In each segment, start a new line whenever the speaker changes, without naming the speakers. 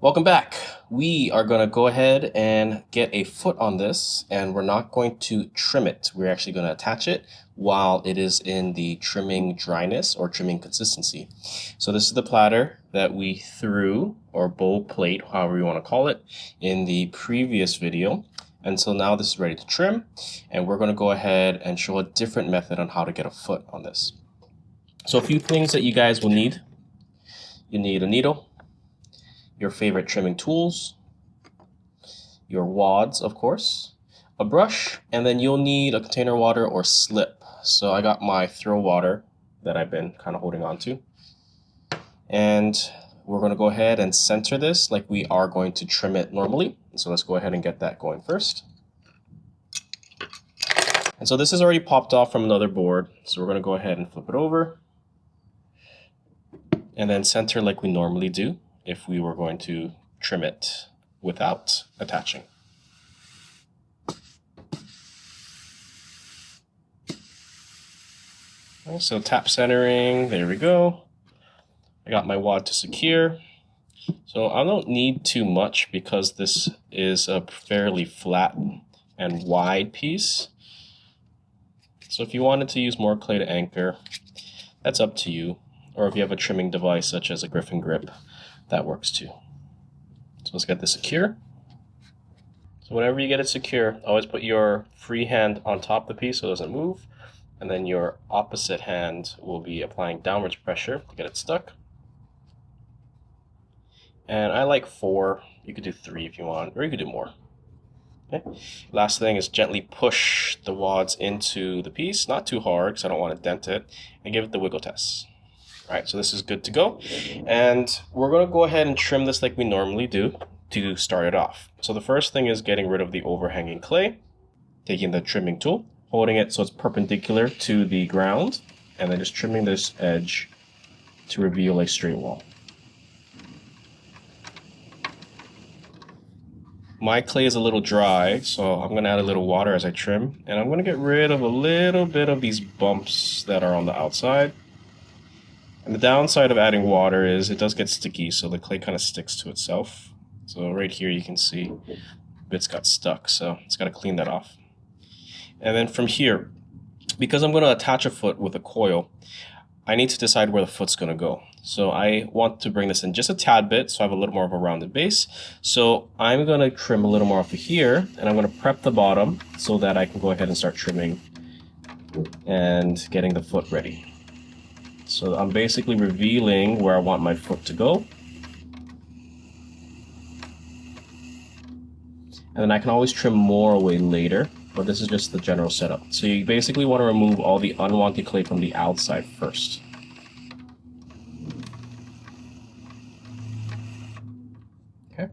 Welcome back. We are going to go ahead and get a foot on this, and we're not going to trim it. We're actually going to attach it while it is in the trimming dryness or trimming consistency. So this is the platter that we threw, or bowl plate, however you want to call it, in the previous video. And so now this is ready to trim, and we're going to go ahead and show a different method on how to get a foot on this. So a few things that you guys will need. You need a needle, your favorite trimming tools, your wads, of course, a brush, and then you'll need a container water or slip. So I got my throw water that I've been kind of holding on to. And we're going to go ahead and center this like we are going to trim it normally. So let's go ahead and get that going first. And so this is already popped off from another board. So we're going to go ahead and flip it over and then center like we normally do if we were going to trim it without attaching. Okay, so tap centering, there we go. I got my wad to secure. So I don't need too much because this is a fairly flat and wide piece. So if you wanted to use more clay to anchor, that's up to you. Or if you have a trimming device such as a Griffin grip, that works too. So let's get this secure. So whenever you get it secure, always put your free hand on top of the piece so it doesn't move. And then your opposite hand will be applying downwards pressure to get it stuck. And I like 4. You could do 3 if you want, or you could do more. Okay. Last thing is gently push the wads into the piece, not too hard because I don't want to dent it, and give it the wiggle test. All right, so this is good to go. And we're going to go ahead and trim this like we normally do to start it off. So the first thing is getting rid of the overhanging clay, taking the trimming tool, holding it so it's perpendicular to the ground, and then just trimming this edge to reveal a straight wall. My clay is a little dry, so I'm going to add a little water as I trim, and I'm going to get rid of a little bit of these bumps that are on the outside. And the downside of adding water is it does get sticky, so the clay kind of sticks to itself. So right here you can see bits got stuck, so it's got to clean that off. And then from here, because I'm going to attach a foot with a coil, I need to decide where the foot's going to go. So I want to bring this in just a tad bit so I have a little more of a rounded base. So I'm going to trim a little more off of here, and I'm going to prep the bottom so that I can go ahead and start trimming and getting the foot ready. So I'm basically revealing where I want my foot to go. And then I can always trim more away later, but this is just the general setup. So you basically want to remove all the unwanted clay from the outside first. Okay,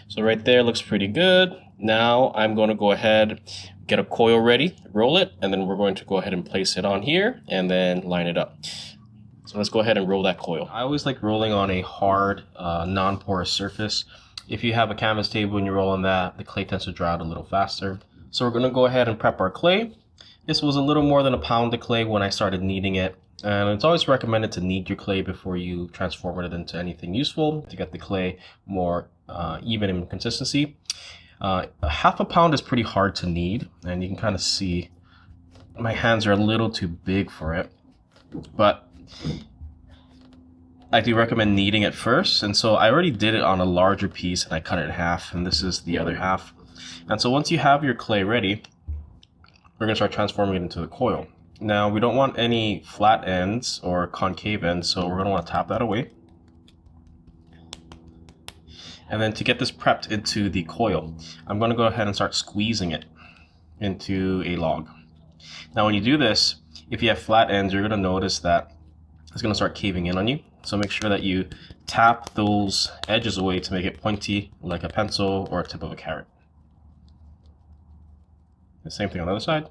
so right there looks pretty good. Now I'm going to go ahead, get a coil ready, roll it, and then we're going to go ahead and place it on here and then line it up. So let's go ahead and roll that coil. I always like rolling on a hard, non-porous surface. If you have a canvas table and you roll on that, the clay tends to dry out a little faster. So we're going to go ahead and prep our clay. This was a little more than a pound of clay when I started kneading it. And it's always recommended to knead your clay before you transform it into anything useful to get the clay more even in consistency. Half a pound is pretty hard to knead, and you can kind of see my hands are a little too big for it. But I do recommend kneading it first, and so I already did it on a larger piece and I cut it in half, and this is the other half. And so once you have your clay ready, we're going to start transforming it into the coil. Now we don't want any flat ends or concave ends, so we're going to want to tap that away. And then to get this prepped into the coil, I'm going to go ahead and start squeezing it into a log. Now when you do this, if you have flat ends, you're going to notice that it's going to start caving in on you. So make sure that you tap those edges away to make it pointy like a pencil or a tip of a carrot. The same thing on the other side.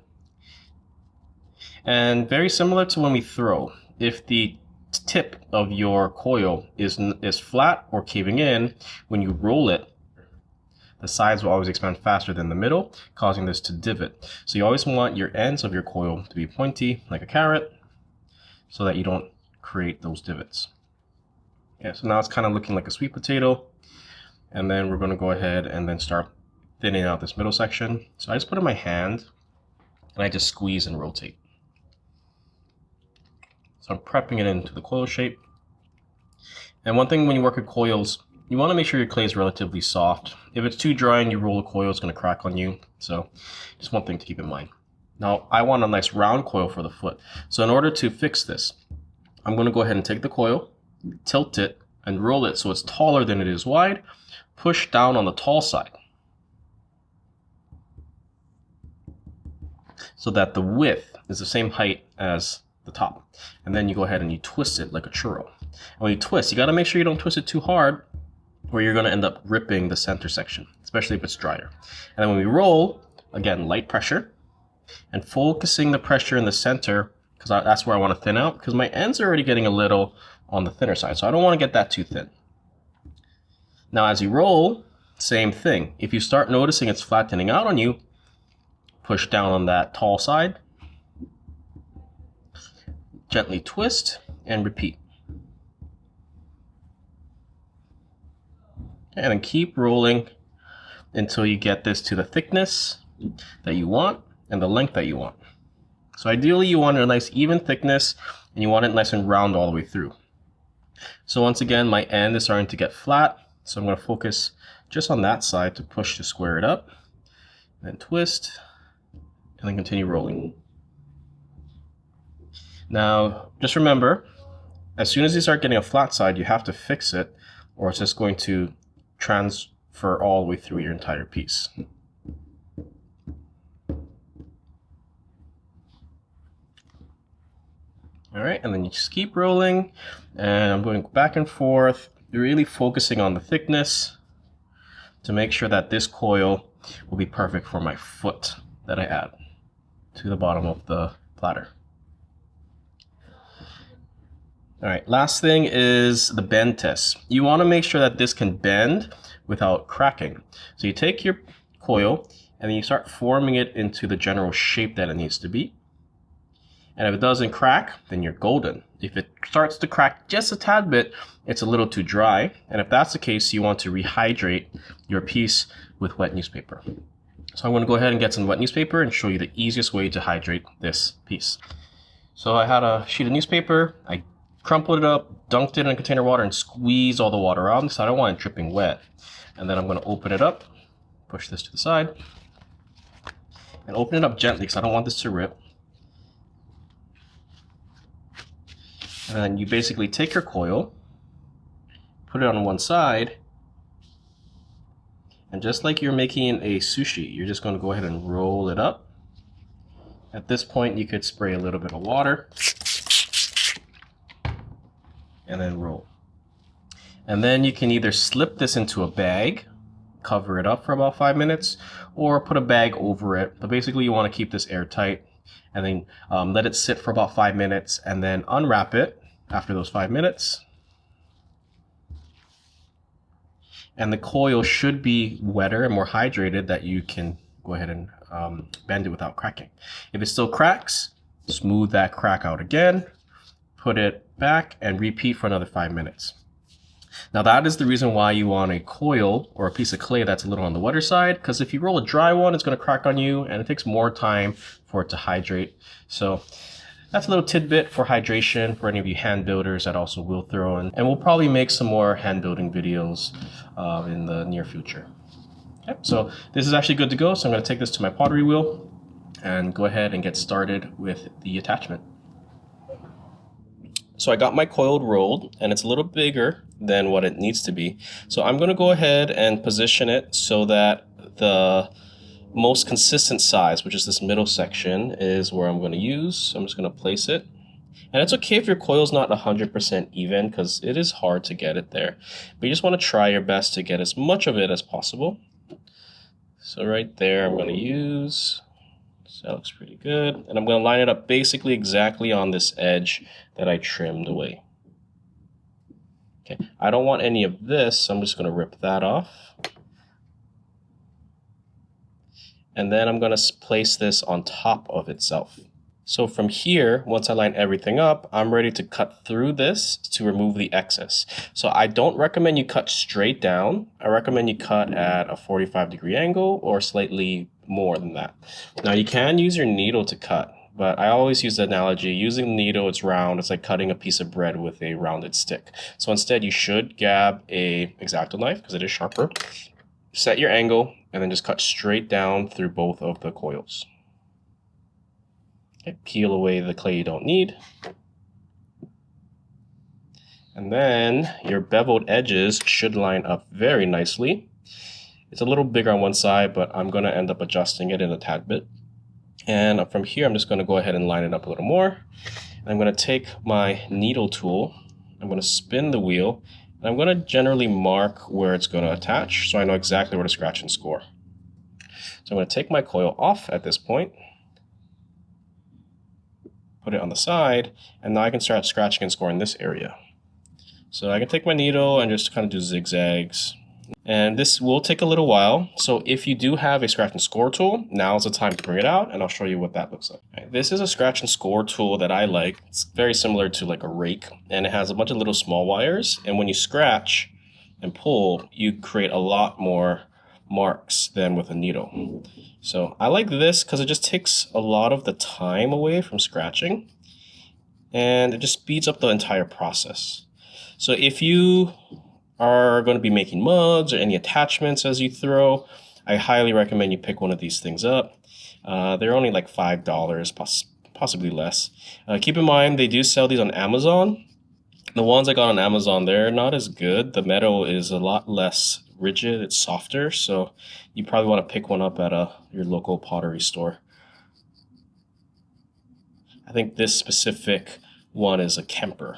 And very similar to when we throw, if the tip of your coil is flat or caving in, when you roll it, the sides will always expand faster than the middle, causing this to divot. So you always want your ends of your coil to be pointy like a carrot so that you don't create those divots. Okay, so now it's kind of looking like a sweet potato. And then we're going to go ahead and then start thinning out this middle section. So I just put it in my hand and I just squeeze and rotate. So I'm prepping it into the coil shape. And one thing when you work with coils, you want to make sure your clay is relatively soft. If it's too dry and you roll a coil, it's going to crack on you. So just one thing to keep in mind. Now I want a nice round coil for the foot. So in order to fix this, I'm going to go ahead and take the coil, tilt it, and roll it so it's taller than it is wide. Push down on the tall side so that the width is the same height as the top. And then you go ahead and you twist it like a churro. And when you twist, you got to make sure you don't twist it too hard or you're going to end up ripping the center section, especially if it's drier. And then when we roll, again, light pressure and focusing the pressure in the center, because that's where I want to thin out, because my ends are already getting a little on the thinner side. So I don't want to get that too thin. Now as you roll, same thing. If you start noticing it's flattening out on you, push down on that tall side, gently twist, and repeat. And then keep rolling until you get this to the thickness that you want and the length that you want. So ideally you want a nice even thickness and you want it nice and round all the way through. So once again, my end is starting to get flat. So I'm going to focus just on that side to push to square it up, then twist, and then continue rolling. Now, just remember, as soon as you start getting a flat side, you have to fix it or it's just going to transfer all the way through your entire piece. All right, and then you just keep rolling, and I'm going back and forth, really focusing on the thickness to make sure that this coil will be perfect for my foot that I add to the bottom of the platter. All right, last thing is the bend test. You want to make sure that this can bend without cracking. So you take your coil and then you start forming it into the general shape that it needs to be. And if it doesn't crack, then you're golden. If it starts to crack just a tad bit, it's a little too dry. And if that's the case, you want to rehydrate your piece with wet newspaper. So I'm going to go ahead and get some wet newspaper and show you the easiest way to hydrate this piece. So I had a sheet of newspaper. I crumpled it up, dunked it in container water, and squeezed all the water out because I don't want it dripping wet. And then I'm going to open it up, push this to the side, and open it up gently because I don't want this to rip. And then you basically take your coil, put it on one side, and just like you're making a sushi, you're just going to go ahead and roll it up. At this point, you could spray a little bit of water, and then roll. And then you can either slip this into a bag, cover it up for about 5 minutes, or put a bag over it. But basically, you want to keep this airtight. And then let it sit for about 5 minutes and then unwrap it after those 5 minutes. And the coil should be wetter and more hydrated that you can go ahead and bend it without cracking. If it still cracks, smooth that crack out again, put it back and repeat for another 5 minutes. Now that is the reason why you want a coil or a piece of clay that's a little on the wetter side, because if you roll a dry one, it's going to crack on you and it takes more time for it to hydrate. So that's a little tidbit for hydration for any of you hand builders that also will throw in. And we'll probably make some more hand building videos in the near future. Okay, so this is actually good to go. So I'm going to take this to my pottery wheel and go ahead and get started with the attachment. So I got my coil rolled and it's a little bigger than what it needs to be. So I'm going to go ahead and position it so that the most consistent size, which is this middle section, is where I'm going to use. So I'm just going to place it. And it's okay if your coil is not 100% even because it is hard to get it there. But you just want to try your best to get as much of it as possible. So right there I'm going to use. So that looks pretty good. And I'm going to line it up basically exactly on this edge that I trimmed away. Okay, I don't want any of this, so I'm just going to rip that off. And then I'm going to place this on top of itself. So from here, once I line everything up, I'm ready to cut through this to remove the excess. So I don't recommend you cut straight down. I recommend you cut at a 45-degree angle or slightly more than that. Now you can use your needle to cut, but I always use the analogy, using the needle, it's round, it's like cutting a piece of bread with a rounded stick. So instead you should grab a X-Acto knife because it is sharper, set your angle, and then just cut straight down through both of the coils. Okay, peel away the clay you don't need. And then your beveled edges should line up very nicely. It's a little bigger on one side, but I'm going to end up adjusting it in a tad bit. And from here, I'm just going to go ahead and line it up a little more. And I'm going to take my needle tool. I'm going to spin the wheel. And I'm going to generally mark where it's going to attach so I know exactly where to scratch and score. So I'm going to take my coil off at this point. Put it on the side, and now I can start scratching and scoring this area. So I can take my needle and just kind of do zigzags. And this will take a little while. So if you do have a scratch and score tool, now's the time to bring it out, and I'll show you what that looks like. Okay, this is a scratch and score tool that I like. It's very similar to like a rake, and it has a bunch of little small wires. And when you scratch and pull, you create a lot more marks than with a needle. So I like this because it just takes a lot of the time away from scratching, and it just speeds up the entire process. So if you are going to be making mugs or any attachments as you throw, I highly recommend you pick one of these things up. They're only like $5, possibly less. Keep in mind, they do sell these on Amazon. The ones I got on Amazon, they're not as good. The metal is a lot less rigid, it's softer, so you probably want to pick one up at your local pottery store. I think this specific one is a Kemper.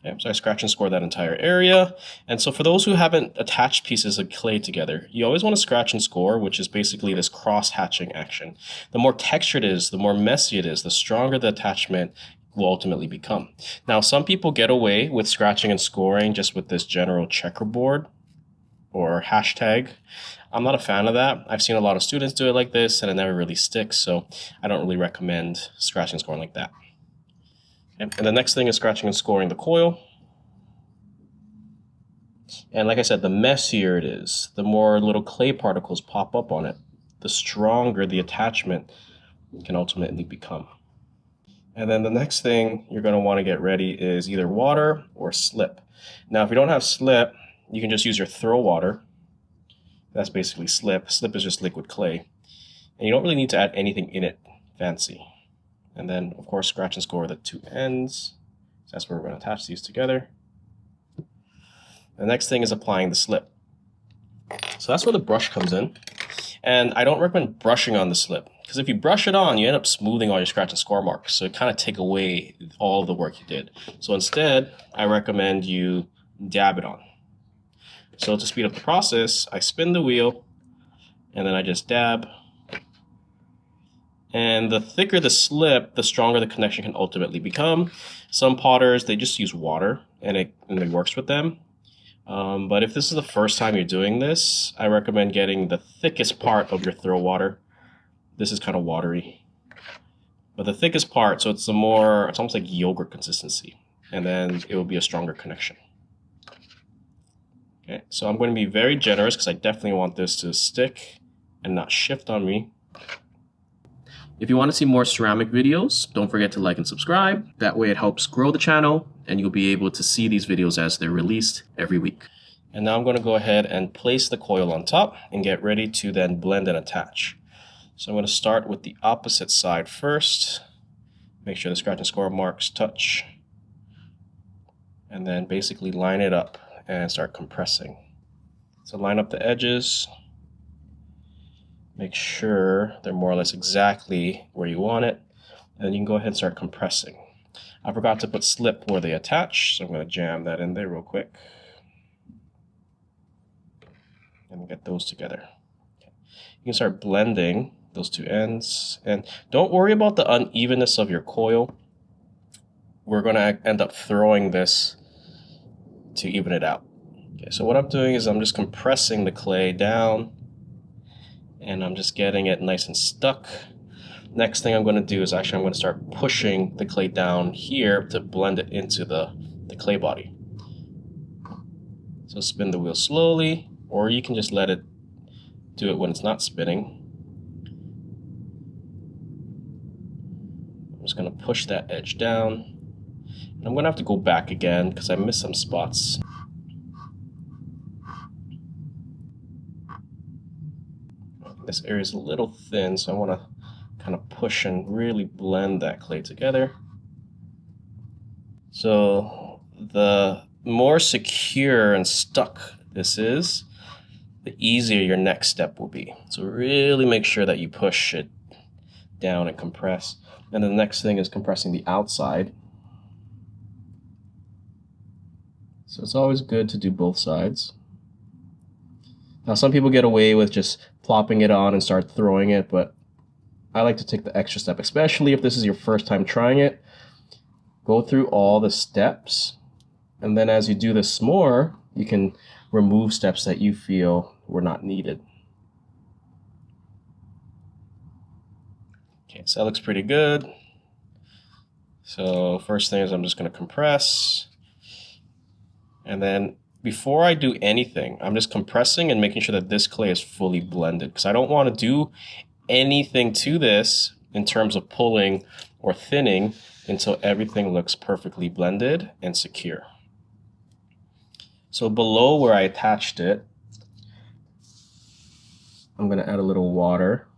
Okay, so I scratch and score that entire area. And so for those who haven't attached pieces of clay together, you always want to scratch and score, which is basically this cross-hatching action. The more textured it is, the more messy it is, the stronger the attachment will ultimately become. Now, some people get away with scratching and scoring just with this general checkerboard or hashtag. I'm not a fan of that. I've seen a lot of students do it like this, and it never really sticks, so I don't really recommend scratching and scoring like that. Okay. And the next thing is scratching and scoring the coil. And like I said, the messier it is, the more little clay particles pop up on it, the stronger the attachment can ultimately become. And then the next thing you're going to want to get ready is either water or slip. Now, if you don't have slip, you can just use your throw water. That's basically slip. Slip is just liquid clay. And you don't really need to add anything in it fancy. And then, of course, scratch and score the two ends. So that's where we're going to attach these together. The next thing is applying the slip. So that's where the brush comes in. And I don't recommend brushing on the slip, because if you brush it on, you end up smoothing all your scratch and score marks. So it kind of take away all the work you did. So instead, I recommend you dab it on. So to speed up the process, I spin the wheel, and then I just dab. And the thicker the slip, the stronger the connection can ultimately become. Some potters, they just use water, and it works with them. But if this is the first time you're doing this, I recommend getting the thickest part of your throw water. This is kind of watery. But the thickest part, so it's almost like yogurt consistency. And then it will be a stronger connection. Okay, so I'm going to be very generous because I definitely want this to stick and not shift on me. If you want to see more ceramic videos, don't forget to like and subscribe. That way it helps grow the channel, and you'll be able to see these videos as they're released every week. And now I'm going to go ahead and place the coil on top and get ready to then blend and attach. So I'm going to start with the opposite side first. Make sure the scratch and score marks touch. And then basically line it up and start compressing. So line up the edges. Make sure they're more or less exactly where you want it. And then you can go ahead and start compressing. I forgot to put slip where they attach, so I'm going to jam that in there real quick. And get those together. Okay. You can start blending those two ends. And don't worry about the unevenness of your coil. We're going to end up throwing this to even it out. Okay, so what I'm doing is I'm just compressing the clay down, and I'm just getting it nice and stuck. Next thing I'm going to do is actually I'm going to start pushing the clay down here to blend it into the clay body. So spin the wheel slowly, or you can just let it do it when it's not spinning. I'm just going to push that edge down. And I'm going to have to go back again because I missed some spots. This area is a little thin, so I want to kind of push and really blend that clay together. So the more secure and stuck this is, the easier your next step will be. So really make sure that you push it down and compress. And the next thing is compressing the outside. So it's always good to do both sides. Now some people get away with just plopping it on and start throwing it, but I like to take the extra step, especially if this is your first time trying it. Go through all the steps, and then as you do this more, you can remove steps that you feel were not needed. Okay, so that looks pretty good. So first thing is I'm just going to compress, and then before I do anything, I'm just compressing and making sure that this clay is fully blended, because I don't want to do anything to this in terms of pulling or thinning until everything looks perfectly blended and secure. So below where I attached it, I'm going to add a little water.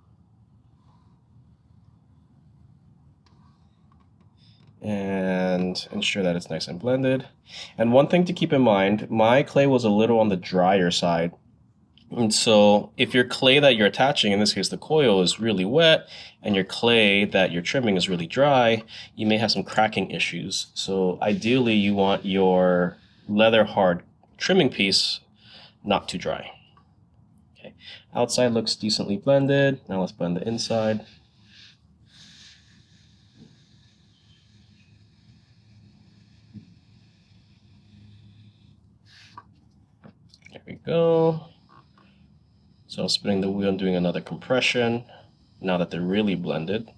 And ensure that it's nice and blended. And one thing to keep in mind, my clay was a little on the drier side. And so if your clay that you're attaching, in this case the coil, is really wet, and your clay that you're trimming is really dry, you may have some cracking issues. So ideally you want your leather hard trimming piece not too dry. Okay, outside looks decently blended. Now let's blend the inside. There we go. So I'm spinning the wheel and doing another compression now that they're really blended.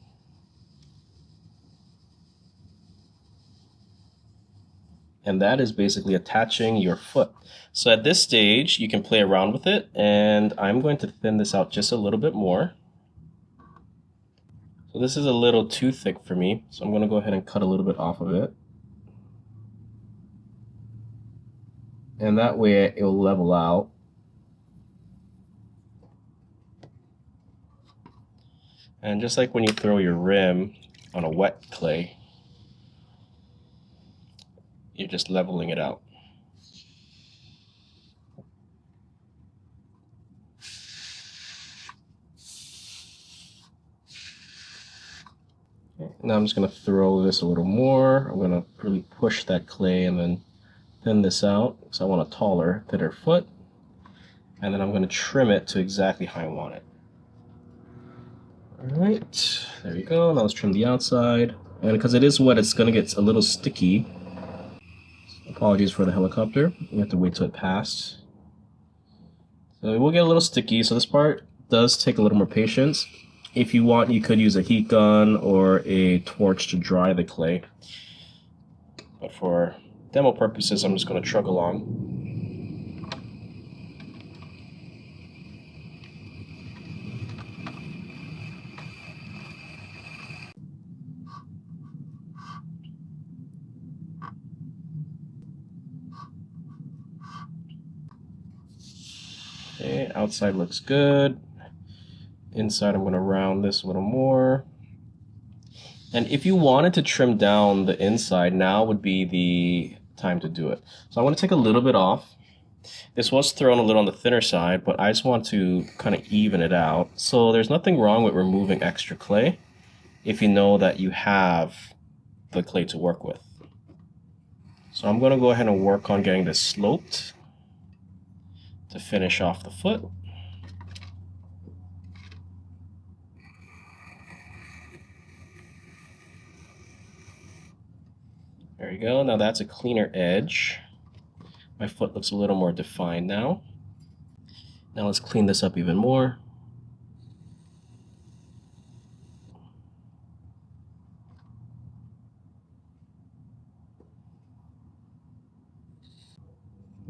And that is basically attaching your foot. So at this stage, you can play around with it, and I'm going to thin this out just a little bit more. So this is a little too thick for me, so I'm going to go ahead and cut a little bit off of it. And that way it will level out. And just like when you throw your rim on a wet clay, you're just leveling it out. Okay, now I'm just going to throw this a little more. I'm going to really push that clay and then thin this out, because I want a taller, thinner foot. And then I'm going to trim it to exactly how I want it. Alright, there you go. Now let's trim the outside. And because it is wet, it's going to get a little sticky. Apologies for the helicopter. You have to wait till it passed. So it will get a little sticky, so this part does take a little more patience. If you want, you could use a heat gun or a torch to dry the clay. But for demo purposes, I'm just going to chug along. Okay, outside looks good. Inside, I'm going to round this a little more. And if you wanted to trim down the inside, now would be the time to do it. So I want to take a little bit off. This was thrown a little on the thinner side, but I just want to kind of even it out. So there's nothing wrong with removing extra clay if you know that you have the clay to work with. So I'm going to go ahead and work on getting this sloped to finish off the foot. There you go. Now that's a cleaner edge. My foot looks a little more defined now. Now let's clean this up even more.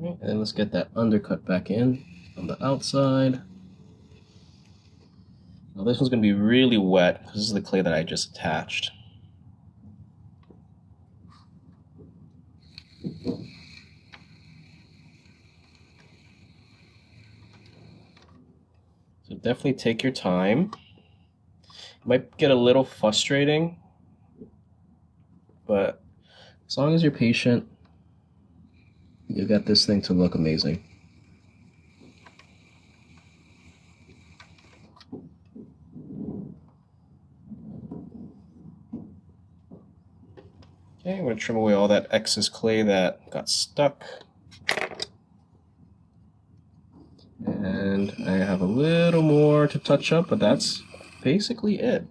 Right, and then let's get that undercut back in on the outside. Now this one's going to be really wet because this is the clay that I just attached. So definitely take your time. It might get a little frustrating, but as long as you're patient, you got this thing to look amazing. Okay, I'm going to trim away all that excess clay that got stuck. And I have a little more to touch up, but that's basically it.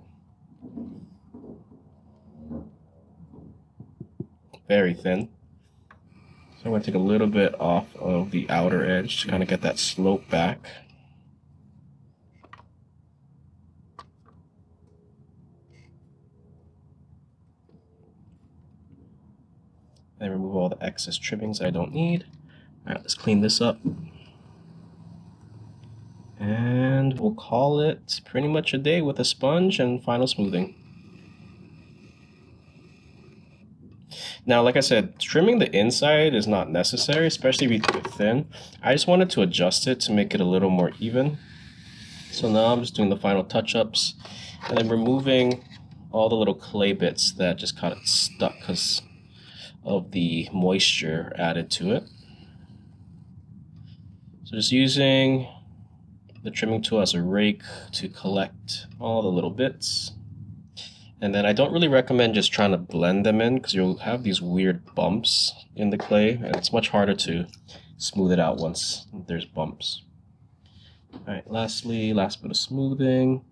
Very thin. So I'm going to take a little bit off of the outer edge to kind of get that slope back. And remove all the excess trimmings I don't need. All right, let's clean this up. And we'll call it pretty much a day with a sponge and final smoothing. Now, like I said, trimming the inside is not necessary, especially if you do it thin. I just wanted to adjust it to make it a little more even. So now I'm just doing the final touch-ups and then removing all the little clay bits that just got stuck because of the moisture added to it. So just using the trimming tool as a rake to collect all the little bits. And then I don't really recommend just trying to blend them in because you'll have these weird bumps in the clay and it's much harder to smooth it out once there's bumps. All right, lastly, last bit of smoothing.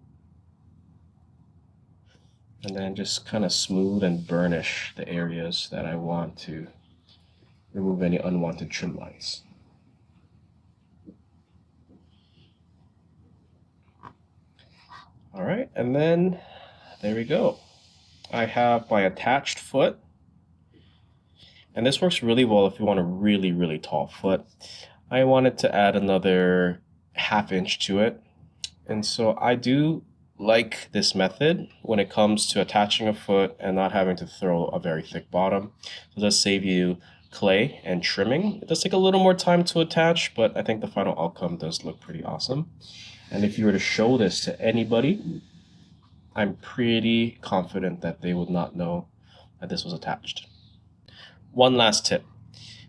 And then just kind of smooth and burnish the areas that I want to remove any unwanted trim lines. All right, and then there we go. I have my attached foot. And this works really well if you want a really, really tall foot. I wanted to add another ½ inch to it. And so I do like this method when it comes to attaching a foot and not having to throw a very thick bottom. It does save you clay and trimming. It does take a little more time to attach, but I think the final outcome does look pretty awesome. And if you were to show this to anybody, I'm pretty confident that they would not know that this was attached. One last tip.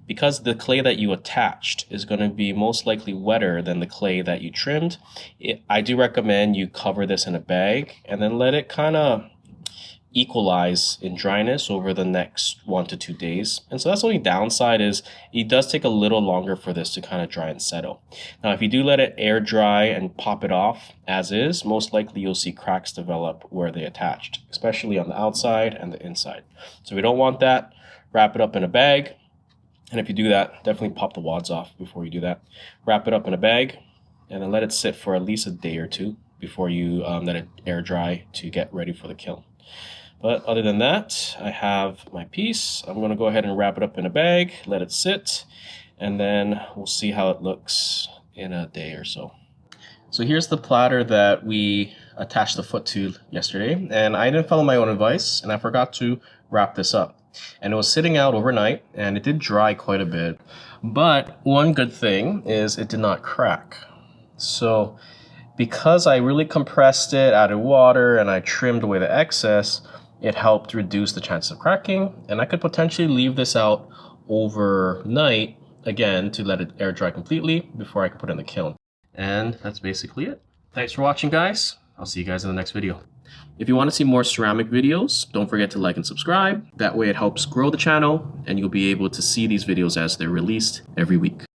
Because the clay that you attached is going to be most likely wetter than the clay that you trimmed, I do recommend you cover this in a bag and then let it kind of equalize in dryness over the next 1 to 2 days. And so that's the only downside is it does take a little longer for this to kind of dry and settle. Now, if you do let it air dry and pop it off as is, most likely you'll see cracks develop where they attached, especially on the outside and the inside. So we don't want that. Wrap it up in a bag. And if you do that, definitely pop the wads off before you do that. Wrap it up in a bag and then let it sit for at least a day or two before you let it air dry to get ready for the kiln. But other than that, I have my piece. I'm going to go ahead and wrap it up in a bag, let it sit, and then we'll see how it looks in a day or so. So here's the platter that we attached the foot to yesterday, and I didn't follow my own advice, and I forgot to wrap this up. And it was sitting out overnight, and it did dry quite a bit. But one good thing is it did not crack. So because I really compressed it, added water, and I trimmed away the excess, it helped reduce the chance of cracking. And I could potentially leave this out overnight, again, to let it air dry completely before I could put it in the kiln. And that's basically it. Thanks for watching, guys. I'll see you guys in the next video. If you want to see more ceramic videos, don't forget to like and subscribe. That way it helps grow the channel and you'll be able to see these videos as they're released every week.